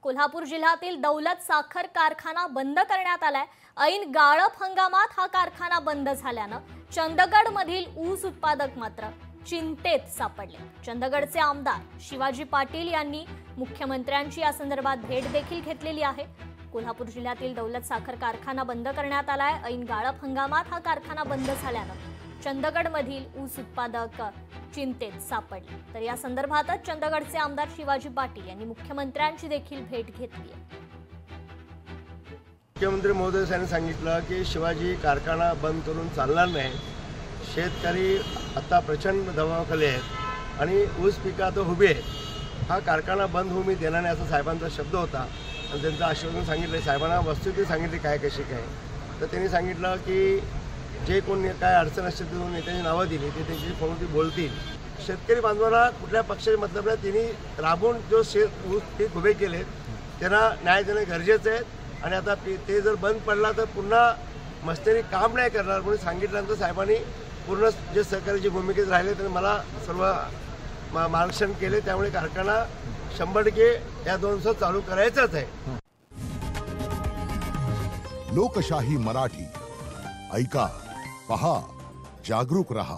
कोल्हापूर जिल्ह्यातील दौलत साखर कारखाना बंद करण्यात आलाय। ऐन गाळप हंगामात हा कारखाना बंद झाल्यानं चंदगडमधील ऊस उत्पादक मात्र चिंतेत सापडले। चंदगडचे आमदार शिवाजी पाटील यांनी मुख्यमंत्र्यांची या संदर्भात भेट देखील घेतलेली आहे। कोल्हापूर जिल्ह्यातील दौलत साखर कारखाना बंद करण्यात आलाय। ऐन गाळप हंगामात हा कारखाना बंद झाल्यानं चंदगडमधील ऊस उत्पादक चिंतेत सापडले। तर या संदर्भातच चंदगडचे आमदार शिवाजी पाटील यांनी मुख्यमंत्र्यांची देखील भेट घेतली आहे। मुख्यमंत्री महोदय यांनी सांगितलं की शिवाजी कारखाना बंद करून चालणार नाही। शेतकरी आता प्रचंड दबावाखाली आहेत आणि ऊस पिकात उभे आहेत। हा कारखाना बंद होऊ मी देणार नाही असा साहेबांचा शब्द होता आणि त्यांचं आश्वासन सांगितलं। साहेबांना वस्तुस्थिती सांगितली काय कशी काय, तर त्यांनी सांगितलं की जे कोणी काय अडचण असेल ते नेत्यांची नावं दिली ते त्यांची फोनवरती बोलतील। शेतकरी बांधवांना कुठल्या पक्षाचे मतलब नाही, त्यांनी राबून जो ऊस पीक उभे केले त्यांना न्याय देणे गरजेचं आहे आणि आता ते जर बंद पडला तर पुन्हा मस्तेरी काम नाही करणार म्हणून सांगितल्यानंतर साहेबांनी पूर्ण जे सहकार्याची भूमिकेत राहिले त्यांनी मला सर्व मार्गदर्शन केले। त्यामुळे कारखाना 100% या 2 दिवसात चालू करायचाच आहे। लोकशाही मराठी ऐका, पहा, जागरूक रहा।